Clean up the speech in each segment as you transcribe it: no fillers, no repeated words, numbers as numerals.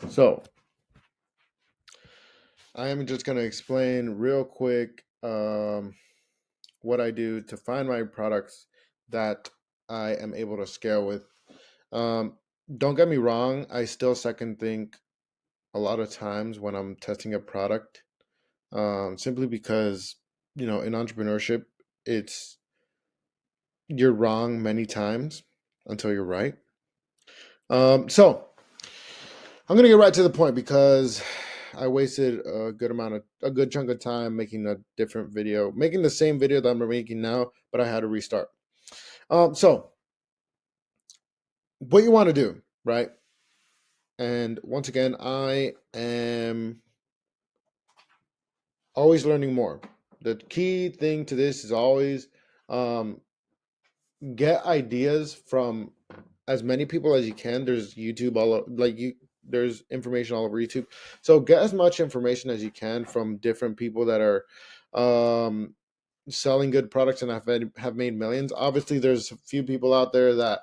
So, I am just going to explain real quick what I do to find my products that I am able to scale with. Um, don't get me wrong, I still second think a lot of times when I'm testing a product, simply because, in entrepreneurship, it's you're wrong many times until you're right. So, I'm gonna get right to the point because I wasted a good chunk of time making a different video, making the same video that I'm making now, but I had to restart. So what you want to do, right? And once again, I am always learning more. The key thing to this is always um, get ideas from as many people as you can. There's YouTube like you. There's information all over YouTube, so get as much information as you can from different people that are um, selling good products and have made millions. Obviously, there's a few people out there that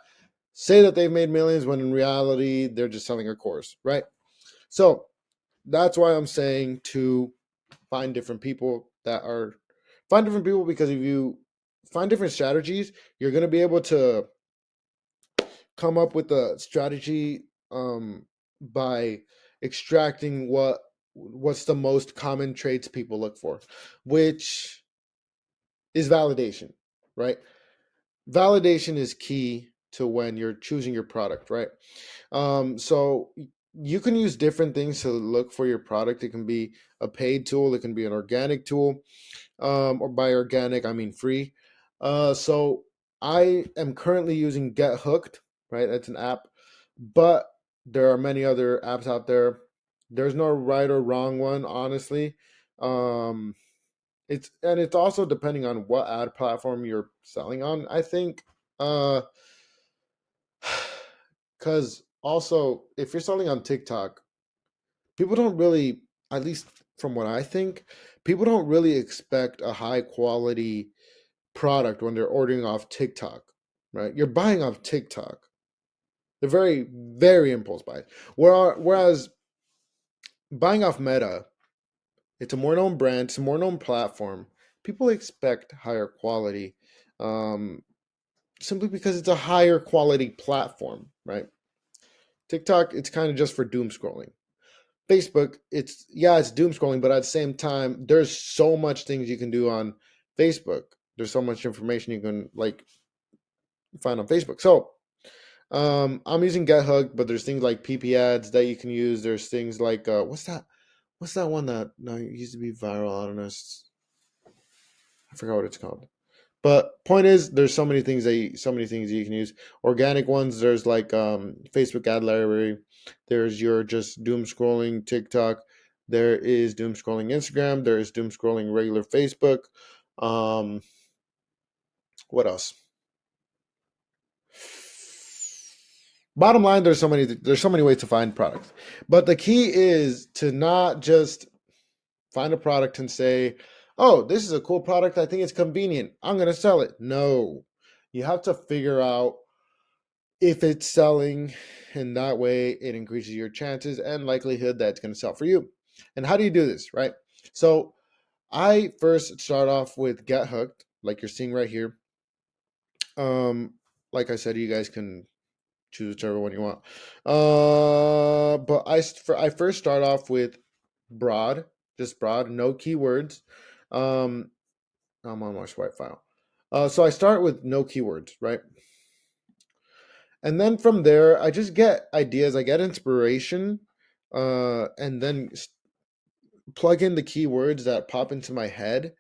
say that they've made millions when in reality they're just selling a course, right? So that's why I'm saying to find different people that are find different people because if you find different strategies, you're going to be able to come up with a strategy by extracting what's the most common traits people look for, which is validation, right? Validation is key to when you're choosing your product, right? So you can use different things to look for your product. It can be a paid tool, it can be an organic tool, or by organic I mean free. So I am currently using Get Hooked, right? That's an app, but there are many other apps out there. There's no right or wrong one, honestly. Um, it's also depending on what ad platform you're selling on. I think, because also if you're selling on TikTok, people don't really, at least from what I think, people don't really expect a high quality product when they're ordering off TikTok, right? You're buying off TikTok. They're very, very impulse buys. Whereas buying off Meta, it's a more known brand, it's a more known platform. People expect higher quality, um, simply because it's a higher quality platform, right? TikTok, it's kind of just for doom scrolling. Facebook, it's doom scrolling, but at the same time, there's so much things you can do on Facebook. There's so much information you can like find on Facebook. So I'm using GetHook, but there's things like PP ads that you can use. There's things like what's that? What's that one that no used to be viral? I don't know. I forgot what it's called. But point is, there's so many things you can use. Organic ones, there's like Facebook ad library. There's your just doom scrolling TikTok. There is doom scrolling Instagram. There is doom scrolling regular Facebook. Um, what else? Bottom line, there's so many ways to find products, but the key is to not just find a product and say, "Oh, this is a cool product. I think it's convenient. I'm going to sell it." No, you have to figure out if it's selling, and that way it increases your chances and likelihood that it's going to sell for you. And how do you do this, right? So I first start off with Get Hooked, like you're seeing right here. Um, like I said, you guys can choose whichever one you want. But I first start off with broad, just broad, no keywords. Um, I'm on my swipe file. So I start with no keywords, right? And then from there, I just get ideas, I get inspiration, and then plug in the keywords that pop into my head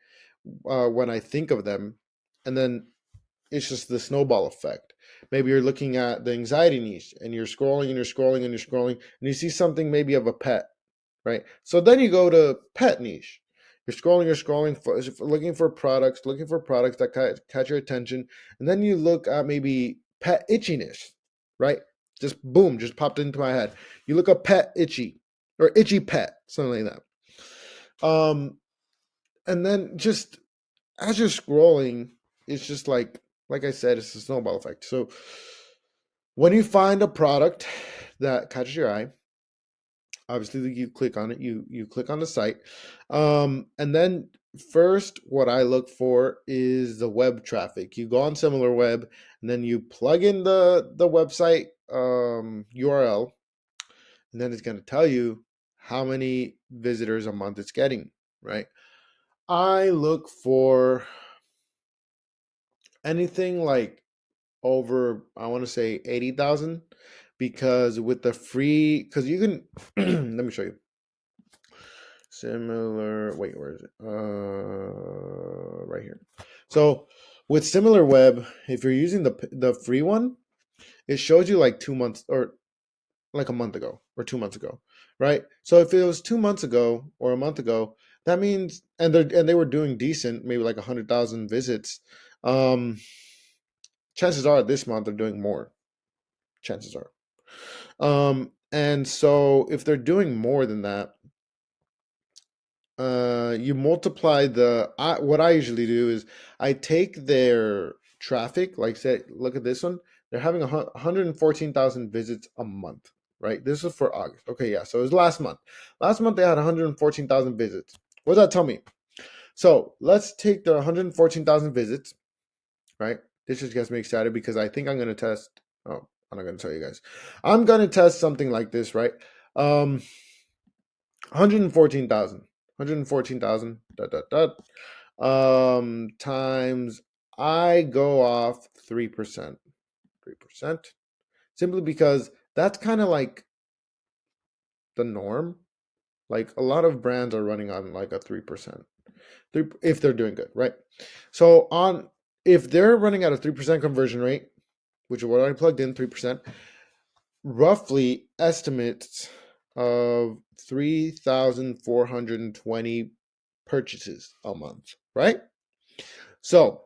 when I think of them, and then it's just the snowball effect. Maybe you're looking at the anxiety niche, and you're scrolling and you're scrolling and you're scrolling, and you see something maybe of a pet, right? So then you go to pet niche. You're scrolling, looking for products that catch your attention, and then you look at maybe pet itchiness, right? Just boom, just popped into my head. You look up pet itchy or itchy pet, something like that. And then just as you're scrolling, it's just like I said, it's a snowball effect. So when you find a product that catches your eye, Obviously, you click on it. You click on the site, and then first, what I look for is the web traffic. You go on SimilarWeb, and then you plug in the website URL, and then it's going to tell you how many visitors a month it's getting. Right. I look for anything like over, I want to say 80,000, because with the free, because you can let me show you. Similar, wait, where is it? Right here. So with SimilarWeb, if you're using the free one, it shows you like 2 months, or like a month ago or 2 months ago, right? So if it was 2 months ago or a month ago, that means, and they were doing decent, maybe like 100,000 visits. Um, Chances are this month they're doing more. Chances are. And so if they're doing more than that, you multiply what I usually do is I take their traffic, like say, look at this one. They're having 114,000 visits a month, right? This is for August. Okay, yeah. So it was last month. Last month they had 114,000 visits. What does that tell me? So let's take the 114,000 visits, right? This just gets me excited because I think I'm going to test. Oh, I'm not going to tell you guys. I'm going to test something like this, right? 114,000. 114,000 times, I go off 3%. 3%. Simply because that's kind of like the norm. Like a lot of brands are running on like a 3%. If they're doing good, right? So if they're running at a 3% conversion rate, which is what I plugged in, 3%, roughly estimates of 3,420 purchases a month, right? So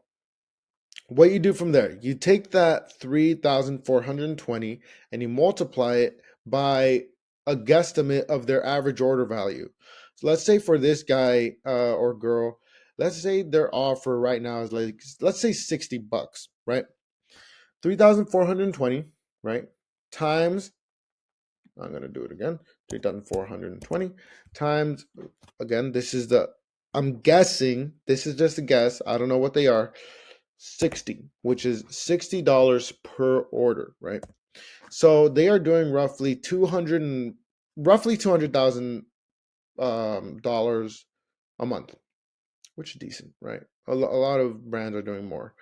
what you do from there, you take that 3,420 and you multiply it by a guesstimate of their average order value. So let's say for this guy or girl, let's say their offer right now is like, let's say $60, right? 3,420, right? Times, I'm going to do it again, 3,420 times, again, I'm guessing, this is just a guess, I don't know what they are, 60, which is $60 per order, right? So they are doing roughly $200,000 dollars a month, which is decent, right? A lot of brands are doing more.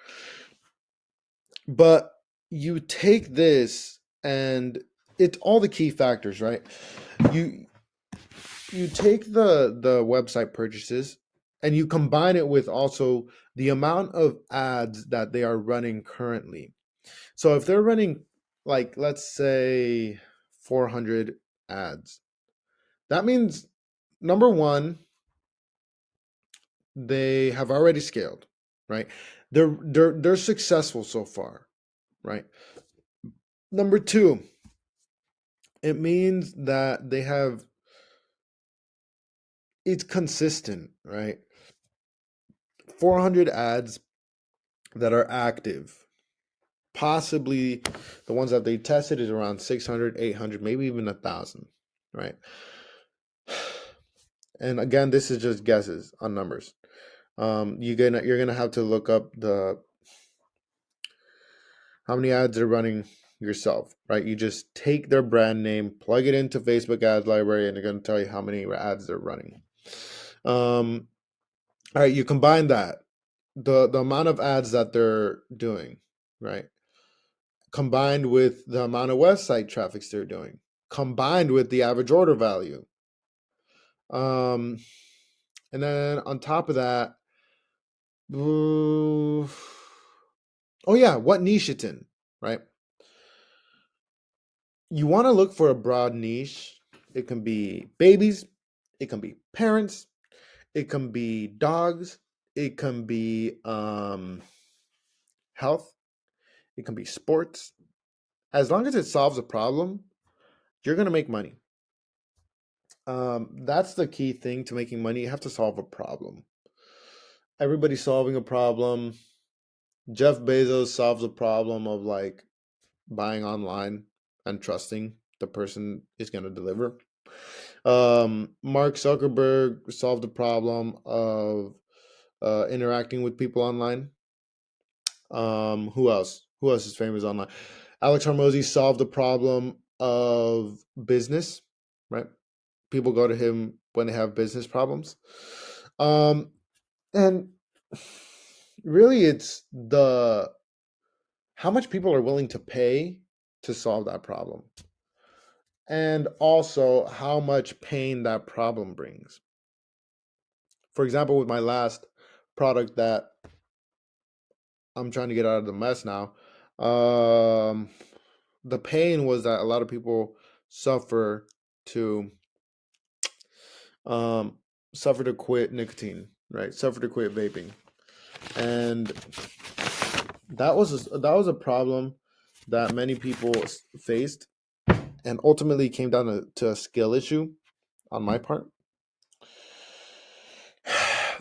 But you take this, and it's all the key factors, right? You take the website purchases and you combine it with also the amount of ads that they are running currently. So if they're running, like, let's say 400 ads, that means number one, they have already scaled, right? They're successful so far, right? Number two, it means that it's consistent, right? 400 ads that are active. Possibly the ones that they tested is around 600, 800, maybe even 1,000, right? And again, this is just guesses on numbers. You're gonna have to look up how many ads they're running yourself, right? You just take their brand name, plug it into Facebook ads library, and they're gonna tell you how many ads they're running. All right, you combine that, the amount of ads that they're doing, right? Combined with the amount of website traffic they're doing, combined with the average order value. And then on top of that, oh yeah, what niche it's in, right? You want to look for a broad niche. It can be babies, it can be parents, it can be dogs, it can be health, it can be sports. As long as it solves a problem, you're gonna make money. That's the key thing to making money. You have to solve a problem. Everybody's solving a problem. Jeff Bezos solves a problem of like buying online and trusting the person is going to deliver. Mark Zuckerberg solved the problem of interacting with people online. Who else? Who else is famous online? Alex Hormozy solved the problem of business, right? People go to him when they have business problems. And really, it's the how much people are willing to pay to solve that problem, and also how much pain that problem brings. For example, with my last product that I'm trying to get out of the mess now, the pain was that a lot of people suffer to um, suffer to quit nicotine, right? Suffer to quit vaping, and that was a problem that many people faced, and ultimately came down to a skill issue on my part.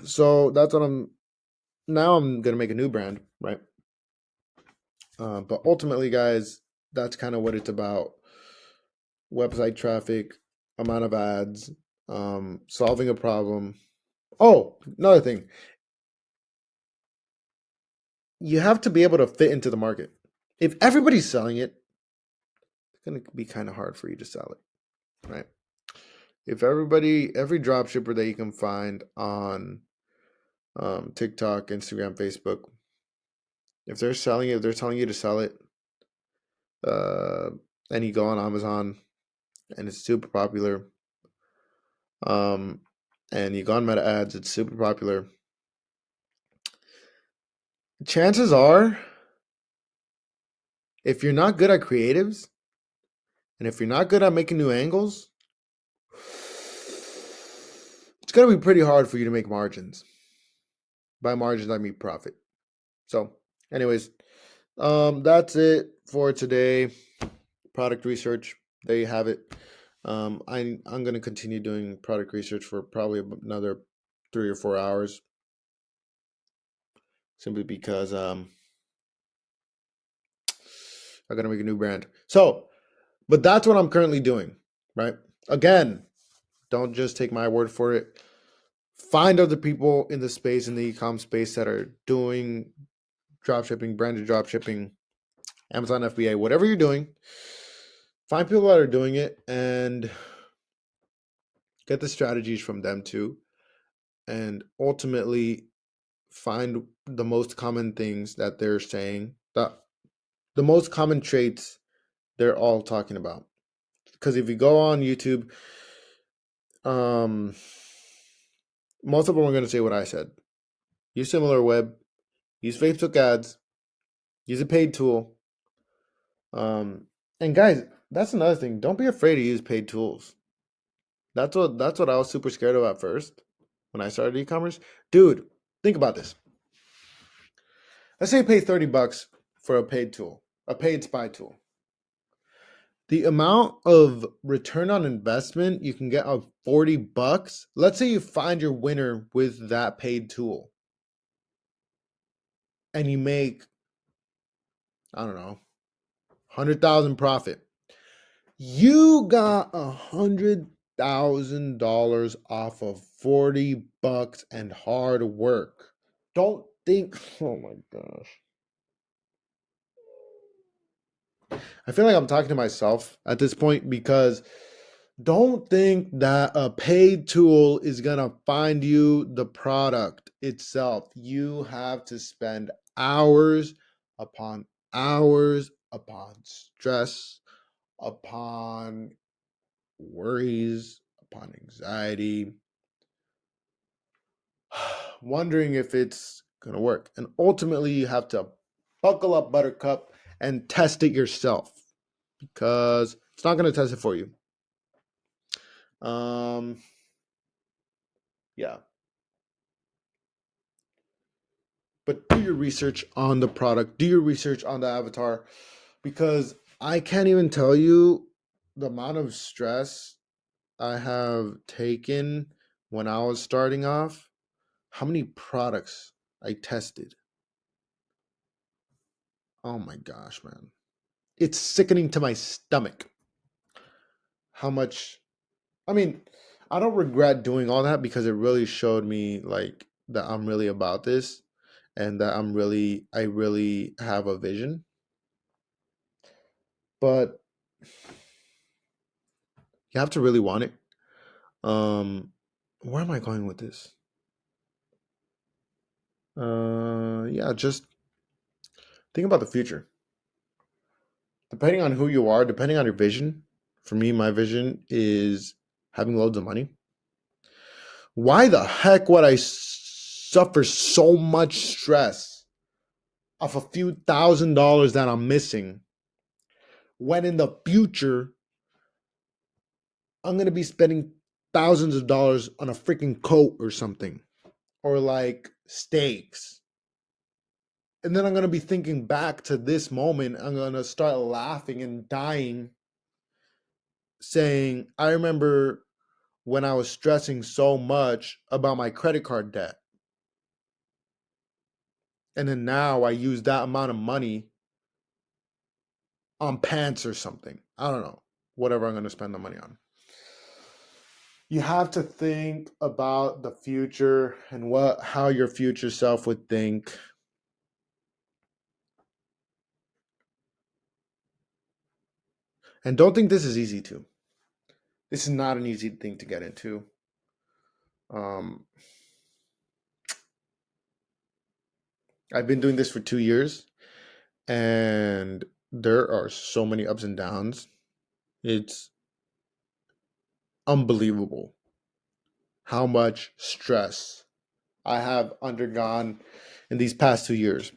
So that's what I'm gonna make a new brand, right? But ultimately, guys, that's kind of what it's about: website traffic, amount of ads, solving a problem. Oh, another thing, you have to be able to fit into the market. If everybody's selling it, it's going to be kind of hard for you to sell it, right? If every drop shipper that you can find on TikTok, Instagram, Facebook, if they're selling it, if they're telling you to sell it, uh, and you go on Amazon and it's super popular, um, and you go on Meta Ads, it's super popular. Chances are, if you're not good at creatives, and if you're not good at making new angles, it's going to be pretty hard for you to make margins. By margins, I mean profit. So, anyways, that's it for today. Product research. There you have it. I'm going to continue doing product research for probably another 3 or 4 hours, simply because I got to make a new brand. So, but that's what I'm currently doing, right? Again, don't just take my word for it. Find other people in the space, in the e-com space, that are doing dropshipping, branded dropshipping, Amazon FBA, whatever you're doing. Find people that are doing it and get the strategies from them too. And ultimately find the most common things that they're saying, the most common traits they're all talking about. Because if you go on YouTube, most of them are going to say what I said. Use SimilarWeb, use Facebook ads, use a paid tool. And guys, that's another thing. Don't be afraid to use paid tools. That's what I was super scared of at first when I started e-commerce. Dude, think about this. Let's say you pay $30 for a paid tool, a paid spy tool. The amount of return on investment you can get of $40. Let's say you find your winner with that paid tool, and you make, I don't know, 100,000 profit. You got $100,000 off of $40 and hard work. Don't think, oh my gosh. I feel like I'm talking to myself at this point, because don't think that a paid tool is going to find you the product itself. You have to spend hours upon hours upon stress, upon worries, upon anxiety, wondering if it's going to work. And ultimately, you have to buckle up, Buttercup, and test it yourself, because it's not going to test it for you. Yeah. But do your research on the product, do your research on the avatar, because I can't even tell you the amount of stress I have taken when I was starting off, how many products I tested. Oh my gosh, man. It's sickening to my stomach how much I mean, I don't regret doing all that because it really showed me like that I'm really about this and that I really have a vision. But you have to really want it. Um, where am I going with this? Yeah, just think about the future. Depending on who you are, depending on your vision. For me, my vision is having loads of money. Why the heck would I suffer so much stress off a few $1,000s that I'm missing when in the future I'm going to be spending thousands of dollars on a freaking coat or something, or like steaks? And then I'm going to be thinking back to this moment. I'm going to start laughing and dying, saying, I remember when I was stressing so much about my credit card debt. And then now I use that amount of money on pants or something. I don't know. Whatever I'm going to spend the money on. You have to think about the future and how your future self would think. And don't think this is easy too. This is not an easy thing to get into. Um, I've been doing this for 2 years, and there are so many ups and downs. It's unbelievable how much stress I have undergone in these past 2 years.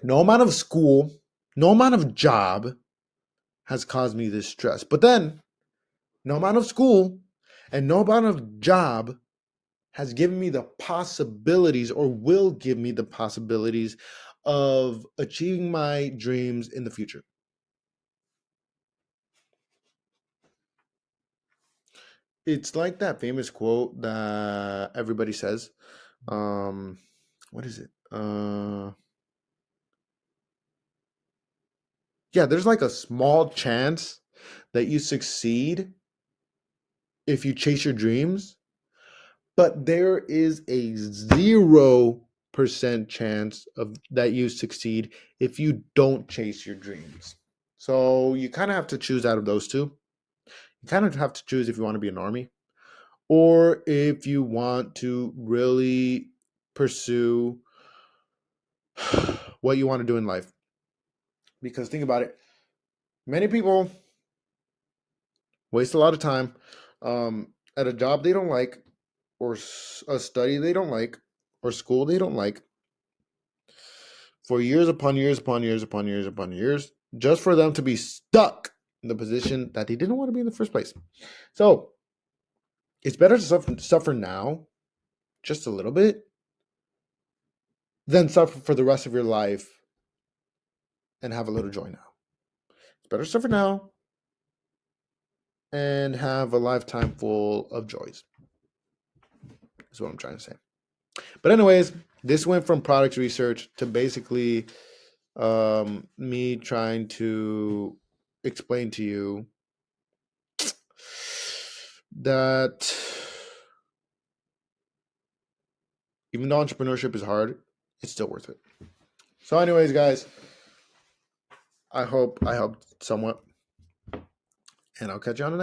No amount of school, no amount of job has caused me this stress. But then, no amount of school and no amount of job has given me the possibilities or will give me the possibilities of achieving my dreams in the future. It's like that famous quote that everybody says. Um, what is it? Yeah, there's like a small chance that you succeed if you chase your dreams, but there is a 0% chance of that you succeed if you don't chase your dreams. So you kind of have to choose out of those two. You kind of have to choose if you want to be an army or if you want to really pursue what you want to do in life. Because think about it, many people waste a lot of time at a job they don't like, or a study they don't like, or school they don't like, for years upon years upon years upon years upon years, just for them to be stuck in the position that they didn't want to be in the first place. So it's better to suffer now, just a little bit, than suffer for the rest of your life and have a little joy now. It's better to suffer now and have a lifetime full of joys, is what I'm trying to say. But anyways, this went from product research to basically me trying to explain to you that even though entrepreneurship is hard, it's still worth it. So anyways, guys, I hope I helped somewhat, and I'll catch you on the next